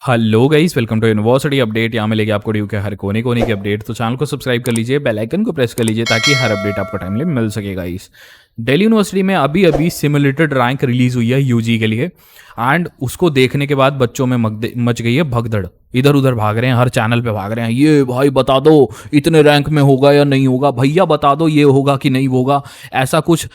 Hello guys, welcome to university update. यहाँ मिलेगी आपको ड्यू के हर कोने कोने की अपडेट। तो चैनल को सब्सक्राइब कर लीजिए, बेल आइकन को प्रेस कर लीजिए ताकि हर अपडेट आपको टाइमली मिल सके गाइस। दिल्ली यूनिवर्सिटी में अभी अभी सिमुलेटेड रैंक रिलीज हुई है यूजी के लिए, एंड उसको देखने के बाद बच्चों में मच गई है भगदड़। इधर उधर भाग रहे हैं, हर चैनल पे भाग रहे हैं, ये भाई बता दो इतने रैंक में होगा या नहीं होगा, भैया बता दो ये होगा कि नहीं होगा, ऐसा कुछ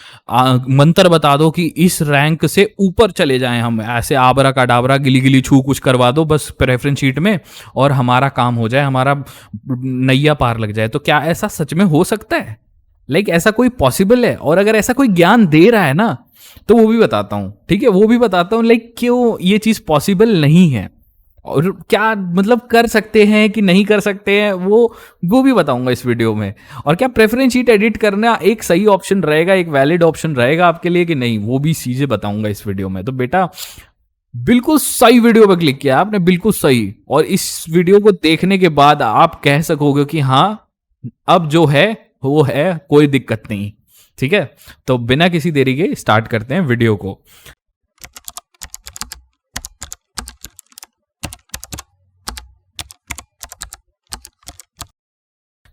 मंत्र बता दो कि इस रैंक से ऊपर चले जाएं हम, ऐसे आबरा का डाबरा गिली गिली छू कुछ करवा दो बस प्रेफरेंस शीट में और हमारा काम हो जाए, हमारा नैया पार लग जाए। तो क्या ऐसा सच में हो सकता है? ऐसा कोई पॉसिबल है? और अगर ऐसा कोई ज्ञान दे रहा है ना तो वो भी बताता हूं, ठीक है, वो भी बताता हूं क्यों ये चीज पॉसिबल नहीं है और क्या मतलब कर सकते हैं कि नहीं कर सकते हैं, वो भी बताऊंगा इस वीडियो में। और क्या प्रेफरेंस शीट एडिट करना एक सही ऑप्शन रहेगा, एक वैलिड ऑप्शन रहेगा आपके लिए कि नहीं, वो भी चीजें बताऊंगा इस वीडियो में। तो बेटा बिल्कुल सही वीडियो पर क्लिक किया आपने, बिल्कुल सही। और इस वीडियो को देखने के बाद आप कह सकोगे कि हाँ अब जो है वो है, कोई दिक्कत नहीं, ठीक है। तो बिना किसी देरी के स्टार्ट करते हैं वीडियो को।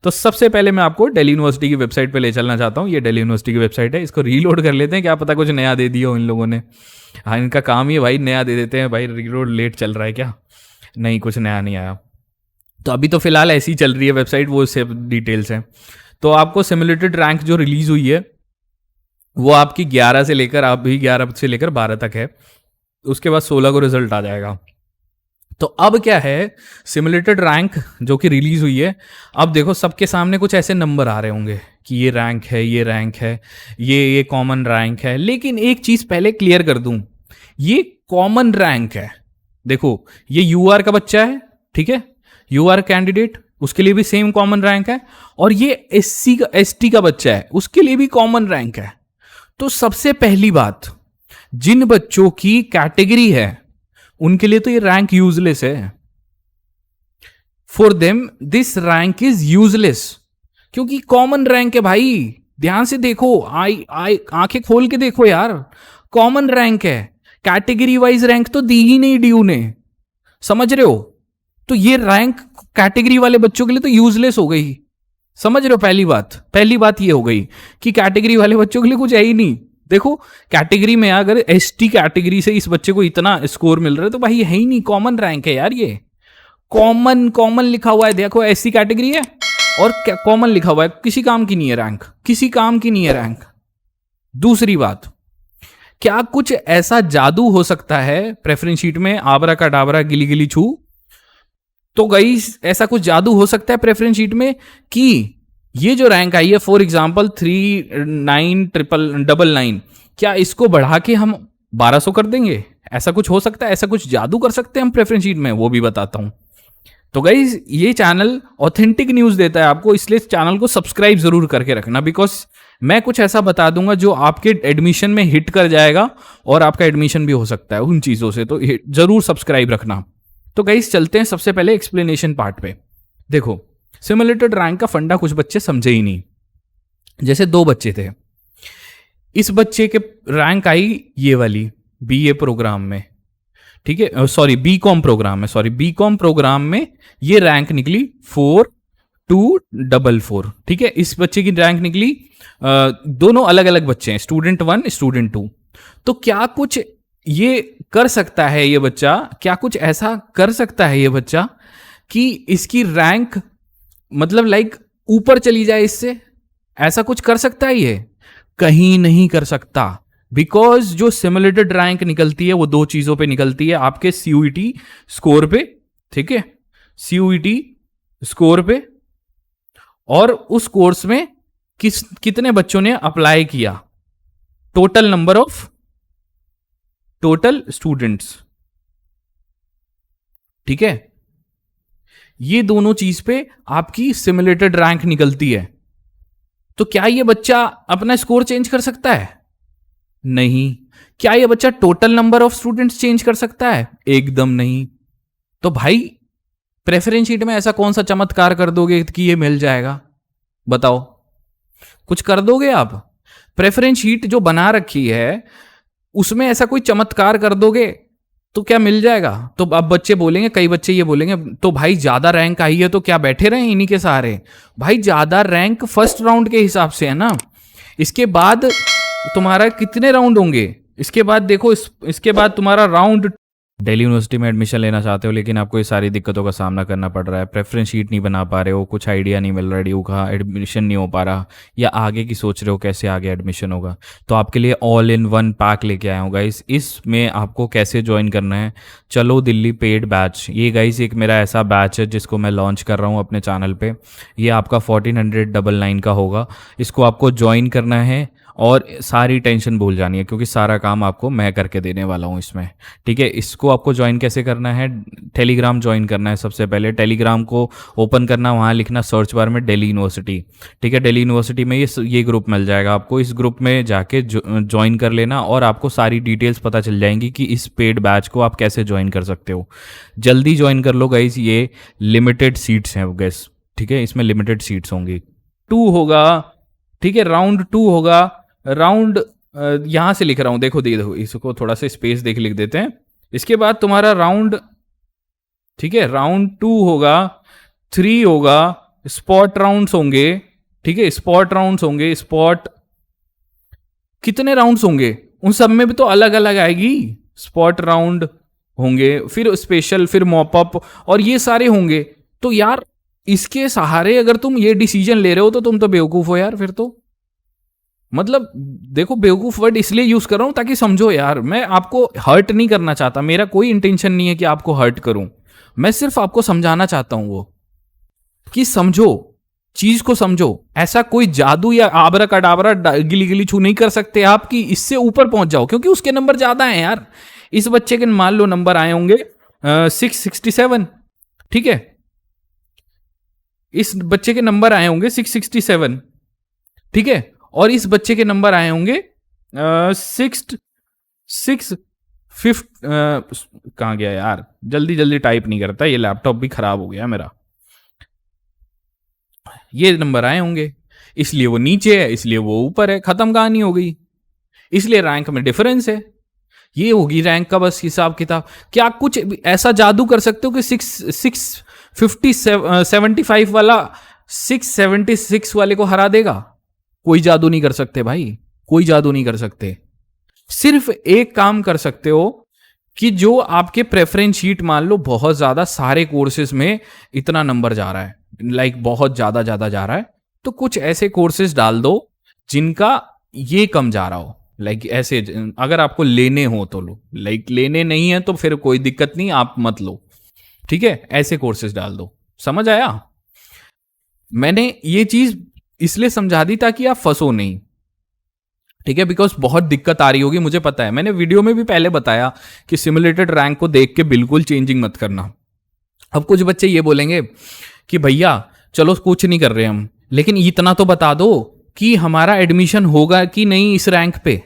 तो सबसे पहले मैं आपको दिल्ली यूनिवर्सिटी की वेबसाइट पे ले चलना चाहता हूँ। ये दिल्ली यूनिवर्सिटी की वेबसाइट है, इसको रीलोड कर लेते हैं, क्या पता कुछ नया दे दिया हो इन लोगों ने। हाँ, इनका काम ही है भाई, नया दे देते हैं भाई। रीलोड लेट चल रहा है क्या? नहीं, कुछ नया नहीं आया। तो अभी तो फिलहाल ऐसी ही चल रही है वेबसाइट, वो सब डिटेल्स हैं। तो आपको सिमुलेटेड रैंक जो रिलीज हुई है वो आपकी 11 से लेकर, अभी 11 से लेकर 12 तक है। उसके बाद 16 को रिजल्ट आ जाएगा। तो अब क्या है, सिमुलेटेड रैंक जो कि रिलीज हुई है, अब देखो सबके सामने कुछ ऐसे नंबर आ रहे होंगे कि ये रैंक है, ये रैंक है, ये कॉमन रैंक है। लेकिन एक चीज पहले क्लियर कर दूं, ये कॉमन रैंक है। देखो ये यूआर का बच्चा है, ठीक है, यूआर कैंडिडेट, उसके लिए भी सेम कॉमन रैंक है। और ये एससी का, एसटी का बच्चा है, उसके लिए भी कॉमन रैंक है। तो सबसे पहली बात, जिन बच्चों की कैटेगरी है उनके लिए तो ये रैंक यूजलेस है। For them this rank is useless, क्योंकि कॉमन रैंक है भाई। ध्यान से देखो, आंखें खोल के देखो यार, कॉमन रैंक है। कैटेगरी वाइज रैंक तो दी ही नहीं ड्यू ने, समझ रहे हो? तो ये रैंक कैटेगरी वाले बच्चों के लिए तो यूजलेस हो गई, समझ रहे हो? पहली बात ये हो गई कि कैटेगरी वाले बच्चों के लिए कुछ है ही नहीं। देखो कैटेगरी में अगर एसटी कैटेगरी से इस बच्चे को इतना स्कोर मिल रहा है तो भाई है ही नहीं, कॉमन रैंक है यार। ये कॉमन लिखा हुआ है, देखो एससी कैटेगरी है और कॉमन लिखा हुआ है, किसी काम की नहीं है रैंक, किसी काम की नहीं है रैंक। दूसरी बात, क्या कुछ ऐसा जादू हो सकता है प्रेफरेंस शीट में, आबरा का डाबरा गिली गिली छू? तो गाइस ऐसा कुछ जादू हो सकता है प्रेफरेंस शीट में कि ये जो रैंक आई है, फॉर एग्जाम्पल 399999, क्या इसको बढ़ा के हम 1200 कर देंगे? ऐसा कुछ हो सकता है? ऐसा कुछ जादू कर सकते हैं हम प्रेफरेंस शीट में? वो भी बताता हूं। तो गाइज ये चैनल ऑथेंटिक न्यूज देता है आपको, इसलिए इस चैनल को सब्सक्राइब जरूर करके रखना, बिकॉज मैं कुछ ऐसा बता दूंगा जो आपके एडमिशन में हिट कर जाएगा और आपका एडमिशन भी हो सकता है उन चीजों से। तो जरूर सब्सक्राइब रखना। तो गाइज चलते हैं सबसे पहले एक्सप्लेनेशन पार्ट पे। देखो सिमुलेटेड रैंक का फंडा कुछ बच्चे समझे ही नहीं। जैसे दो बच्चे थे, इस बच्चे के रैंक आई ये वाली बीए प्रोग्राम में, ठीक है, सॉरी बीकॉम प्रोग्राम में, सॉरी बीकॉम प्रोग्राम में ये रैंक निकली 4244, ठीक है। इस बच्चे की रैंक निकली, दोनों अलग अलग बच्चे हैं, स्टूडेंट 1 स्टूडेंट 2। तो क्या कुछ ये कर सकता है ये बच्चा, क्या कुछ ऐसा कर सकता है ये बच्चा कि इसकी रैंक मतलब ऊपर चली जाए इससे? ऐसा कुछ कर सकता है ये? कहीं नहीं कर सकता, बिकॉज जो सिमुलेटेड रैंक निकलती है वो दो चीजों पे निकलती है, आपके सीयूईटी स्कोर पे, ठीक है, सीयूईटी स्कोर पे, और उस कोर्स में कितने बच्चों ने अप्लाई किया, total number of total students, ठीक है। ये दोनों चीज पे आपकी सिमुलेटेड रैंक निकलती है। तो क्या ये बच्चा अपना स्कोर चेंज कर सकता है? नहीं। क्या ये बच्चा total number of students change कर सकता है? एकदम नहीं। तो भाई प्रेफरेंस शीट में ऐसा कौन सा चमत्कार कर दोगे कि ये मिल जाएगा? बताओ, कुछ कर दोगे आप? प्रेफरेंस शीट जो बना रखी है उसमें ऐसा कोई चमत्कार कर दोगे तो क्या मिल जाएगा? तो अब बच्चे बोलेंगे, कई बच्चे ये बोलेंगे, तो भाई ज्यादा रैंक आई है तो क्या बैठे रहे इन्हीं के सहारे? भाई ज्यादा रैंक फर्स्ट राउंड के हिसाब से है ना, इसके बाद तुम्हारा कितने राउंड होंगे? इसके बाद देखो, इसके बाद तुम्हारा राउंड। दिल्ली यूनिवर्सिटी में एडमिशन लेना चाहते हो लेकिन आपको ये सारी दिक्कतों का सामना करना पड़ रहा है, प्रेफरेंस शीट नहीं बना पा रहे हो, कुछ आइडिया नहीं मिल रहा, ड्यू का एडमिशन नहीं हो पा रहा, या आगे की सोच रहे हो कैसे आगे एडमिशन होगा, तो आपके लिए ऑल इन वन पैक लेके आया हूँ गाइस। इसमें आपको कैसे ज्वाइन करना है, चलो दिल्ली पेड बैच, ये गाइस एक मेरा ऐसा बैच है जिसको मैं लॉन्च कर रहा हूँ अपने चैनल पे। ये आपका 1499 का होगा। इसको आपको ज्वाइन करना है और सारी टेंशन भूल जानी है, क्योंकि सारा काम आपको मैं करके देने वाला हूँ इसमें। ठीक है, इसको आपको ज्वाइन कैसे करना है? टेलीग्राम ज्वाइन करना है। सबसे पहले टेलीग्राम को ओपन करना, वहाँ लिखना सर्च बार में दिल्ली यूनिवर्सिटी। ठीक है, दिल्ली यूनिवर्सिटी में ये ग्रुप मिल जाएगा आपको। इस ग्रुप में जाके ज्वाइन कर लेना और आपको सारी डिटेल्स पता चल जाएंगी कि इस पेड बैच को आप कैसे ज्वाइन कर सकते हो। जल्दी ज्वाइन कर लो गाइज, ये लिमिटेड सीट्स हैं गैस। ठीक है, इसमें लिमिटेड सीट्स होंगी। 2 होगा, ठीक है, राउंड 2 होगा। राउंड यहां से लिख रहा हूं, देखो देखो, इसको थोड़ा सा स्पेस देख लिख देते हैं। इसके बाद तुम्हारा राउंड, ठीक है, राउंड 2 होगा, 3 होगा, स्पॉट राउंड्स होंगे। ठीक है, स्पॉट राउंड्स होंगे। स्पॉट कितने राउंड्स होंगे उन सब में भी तो अलग अलग आएगी। स्पॉट राउंड होंगे, फिर स्पेशल, फिर मॉपअप, और ये सारे होंगे। तो यार इसके सहारे अगर तुम ये डिसीजन ले रहे हो तो तुम तो बेवकूफ हो यार। फिर तो मतलब देखो, बेवकूफ वर्ड इसलिए यूज कर रहा हूं ताकि समझो यार, मैं आपको हर्ट नहीं करना चाहता, मेरा कोई इंटेंशन नहीं है कि आपको हर्ट करूं। मैं सिर्फ आपको समझाना चाहता हूं वो, कि समझो, चीज को समझो। ऐसा कोई जादू या आबरा कडाबरा गिली गिली छू नहीं कर सकते आप कि इससे ऊपर पहुंच जाओ, क्योंकि उसके नंबर ज्यादा हैं यार। इस बच्चे के मान लो नंबर आए होंगे 667। ठीक है, इस बच्चे के नंबर आए होंगे 667। ठीक है, और इस बच्चे के नंबर आए होंगे 6 कहाँ गया यार, जल्दी जल्दी टाइप नहीं करता, ये लैपटॉप भी खराब हो गया मेरा। ये नंबर आए होंगे, इसलिए वो नीचे है, इसलिए वो ऊपर है, खत्म कहानी हो गई। इसलिए रैंक में डिफरेंस है, ये होगी रैंक का बस हिसाब किताब। क्या कुछ ऐसा जादू कर सकते हो कि 675 वाला 676 वाले को हरा देगा? कोई जादू नहीं कर सकते भाई, कोई जादू नहीं कर सकते। सिर्फ एक काम कर सकते हो कि जो आपके प्रेफरेंस शीट, मान लो बहुत ज्यादा सारे कोर्सेज में इतना नंबर जा रहा है, लाइक बहुत ज्यादा ज्यादा जा रहा है, तो कुछ ऐसे कोर्सेज डाल दो जिनका ये कम जा रहा हो। लाइक ऐसे अगर आपको लेने हो तो लो, लाइक लेने नहीं है तो फिर कोई दिक्कत नहीं, आप मत लो। ठीक है, ऐसे कोर्सेज डाल दो। समझ आया? मैंने ये चीज इसलिए समझा दी ताकि आप फंसो नहीं। ठीक है, बिकॉज बहुत दिक्कत आ रही होगी, मुझे पता है। मैंने वीडियो में भी पहले बताया कि सिमुलेटेड रैंक को देख के बिल्कुल चेंजिंग मत करना। अब कुछ बच्चे ये बोलेंगे कि भैया चलो कुछ नहीं कर रहे हम, लेकिन इतना तो बता दो कि हमारा एडमिशन होगा कि नहीं इस रैंक पे।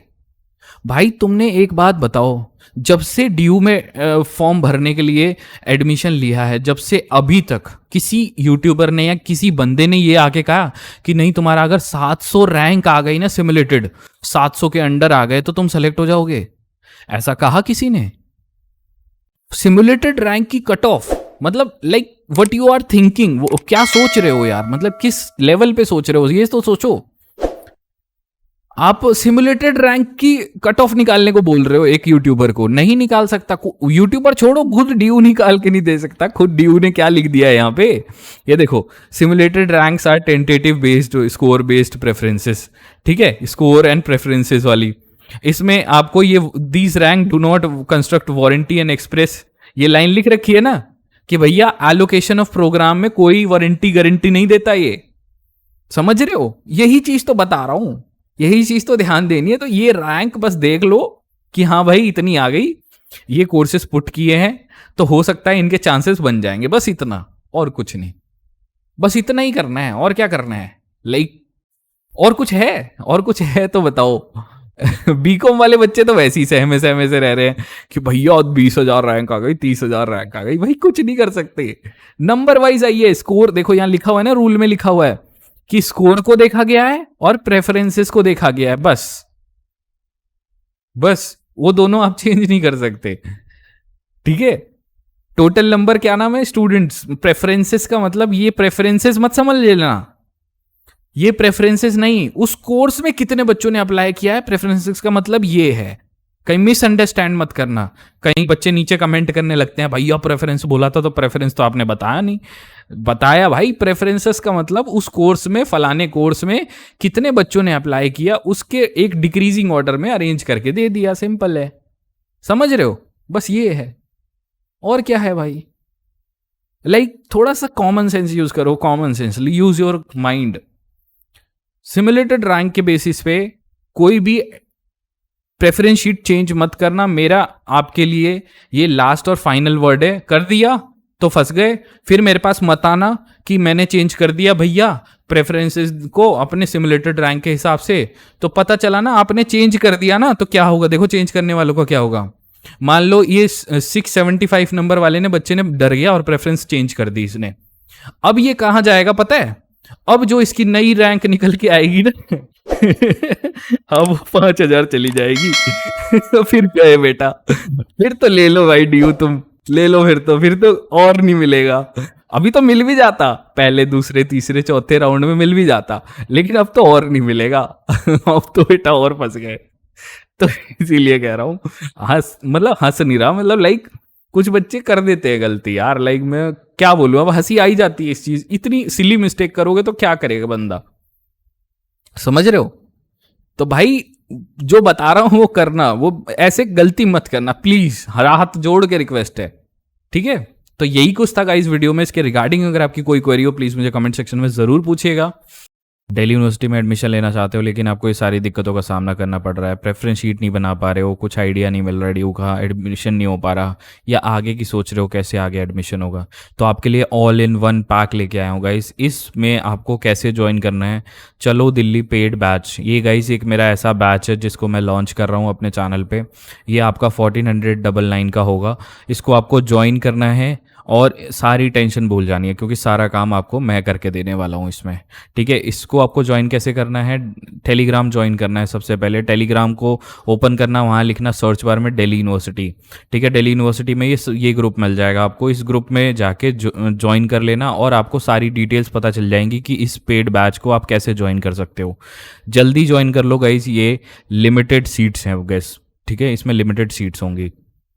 भाई तुमने एक बात बताओ, जब से ड्यू में फॉर्म भरने के लिए एडमिशन लिया है, जब से अभी तक किसी यूट्यूबर ने या किसी बंदे ने ये आके कहा कि नहीं तुम्हारा अगर 700 रैंक आ गई ना, सिमुलेटेड 700 के अंडर आ गए तो तुम सेलेक्ट हो जाओगे? ऐसा कहा किसी ने? सिमुलेटेड रैंक की कट ऑफ, मतलब like what you are thinking, वो क्या सोच रहे हो यार, मतलब किस लेवल पे सोच रहे हो, ये तो सोचो। आप सिमुलेटेड रैंक की कट ऑफ निकालने को बोल रहे हो एक यूट्यूबर को? नहीं निकाल सकता यूट्यूबर, छोड़ो, खुद ड्यू निकाल के नहीं दे सकता। खुद ड्यू ने क्या लिख दिया है यहाँ पे, ये देखो, simulated ranks are tentative based score based preferences. ठीक है, स्कोर एंड प्रेफरेंसेस वाली, इसमें आपको ये these rank do not construct warranty and express, ये लाइन लिख रखी है ना कि भैया एलोकेशन ऑफ प्रोग्राम में कोई वारंटी गारंटी नहीं देता। ये समझ रहे हो? यही चीज तो बता रहा हूं, यही चीज तो ध्यान देनी है। तो ये रैंक बस देख लो कि हाँ भाई इतनी आ गई, ये कोर्सेज पुट किए हैं तो हो सकता है इनके चांसेस बन जाएंगे, बस इतना, और कुछ नहीं। बस इतना ही करना है, और क्या करना है? लाइक और कुछ है? और कुछ है तो बताओ। बीकॉम वाले बच्चे तो वैसे ही सहमे सहमे से रह रहे हैं कि भैया 20,000 रैंक आ गई, 30,000 रैंक आ गई। भाई कुछ नहीं कर सकते, नंबर वाइज आइए। स्कोर देखो, यहां लिखा हुआ है ना, रूल में लिखा हुआ है कि स्कोर को देखा गया है और प्रेफरेंसेस को देखा गया है, बस वो दोनों आप चेंज नहीं कर सकते। ठीक है, टोटल नंबर क्या नाम है स्टूडेंट्स, प्रेफरेंसेस का मतलब ये प्रेफरेंसेस मत समझ लेना, ये प्रेफरेंसेस नहीं, उस कोर्स में कितने बच्चों ने अप्लाई किया है, प्रेफरेंसेस का मतलब ये है। कहीं मिसअंडरस्टैंड मत करना, कहीं बच्चे नीचे कमेंट करने लगते हैं भैया प्रेफरेंस बोला था तो प्रेफरेंस तो आपने बताया नहीं। बताया भाई, प्रेफरेंसेस का मतलब उस कोर्स में, फलाने कोर्स में कितने बच्चों ने अप्लाई किया उसके एक डिक्रीजिंग ऑर्डर में अरेंज करके दे दिया, सिंपल है। समझ रहे हो, बस ये है, और क्या है भाई। लाइक थोड़ा सा कॉमन सेंस यूज करो, common sense, use your mind. Simulated rank के बेसिस पे कोई भी प्रेफरेंस शीट चेंज मत करना, मेरा आपके लिए ये लास्ट और फाइनल वर्ड है। कर दिया तो फंस गए, फिर मेरे पास मत आना कि मैंने चेंज कर दिया भैया प्रेफरेंसेस को अपने सिमुलेटेड रैंक के हिसाब से, तो पता चला ना आपने चेंज कर दिया ना, तो क्या होगा देखो, चेंज करने वालों का क्या होगा। मान लो ये 675 नंबर वाले ने, बच्चे ने डर गया और प्रेफरेंस चेंज कर दी इसने, अब ये कहां जाएगा पता है, अब जो इसकी नई रैंक निकल के आएगी ना अब 5,000 चली जाएगी फिर क्या है बेटा, फिर तो ले लो भाई ड्यू, तुम ले लो, फिर तो और नहीं मिलेगा। अभी तो मिल भी जाता, पहले दूसरे तीसरे चौथे राउंड में मिल भी जाता, लेकिन अब तो और नहीं मिलेगा अब तो बेटा और फंस गए। तो इसीलिए कह रहा हूँ, हंस नहीं रहा, मतलब लाइक कुछ बच्चे कर देते हैं गलती यार, लाइक मैं क्या बोलूँ, अब हंसी आई जाती है इस चीज, इतनी सिली मिस्टेक करोगे तो क्या करेगा बंदा, समझ रहे हो। तो भाई जो बता रहा हूं वो करना, वो ऐसे गलती मत करना प्लीज, हाथ जोड़ के रिक्वेस्ट है, ठीक है। तो यही कुछ था गाइस वीडियो में, इसके रिगार्डिंग अगर आपकी कोई क्वेरी हो प्लीज मुझे कमेंट सेक्शन में जरूर पूछिएगा। दिल्ली यूनिवर्सिटी में एडमिशन लेना चाहते हो लेकिन आपको ये सारी दिक्कतों का सामना करना पड़ रहा है, प्रेफरेंस शीट नहीं बना पा रहे हो, कुछ आइडिया नहीं मिल रहा ड्यू का, एडमिशन नहीं हो पा रहा, या आगे की सोच रहे हो कैसे आगे एडमिशन होगा, तो आपके लिए ऑल इन वन पैक लेके आया हूँ गाइस। इसमें आपको कैसे ज्वाइन करना है, चलो दिल्ली पेड बैच, ये गाइस एक मेरा ऐसा बैच है जिसको मैं लॉन्च कर रहा हूँ अपने चैनल पे, ये आपका 1499 का होगा। इसको आपको ज्वाइन करना है और सारी टेंशन भूल जानी है, क्योंकि सारा काम आपको मैं करके देने वाला हूँ इसमें, ठीक है। इसको आपको ज्वाइन कैसे करना है, टेलीग्राम ज्वाइन करना है। सबसे पहले टेलीग्राम को ओपन करना, वहाँ लिखना सर्च बार में दिल्ली यूनिवर्सिटी, ठीक है। दिल्ली यूनिवर्सिटी में ये ग्रुप मिल जाएगा आपको, इस ग्रुप में जाके ज्वाइन कर लेना और आपको सारी डिटेल्स पता चल जाएंगी कि इस पेड बैच को आप कैसे ज्वाइन कर सकते हो। जल्दी ज्वाइन कर लो गाइज, ये लिमिटेड सीट्स हैं गैस, ठीक है, इसमें लिमिटेड सीट्स होंगी।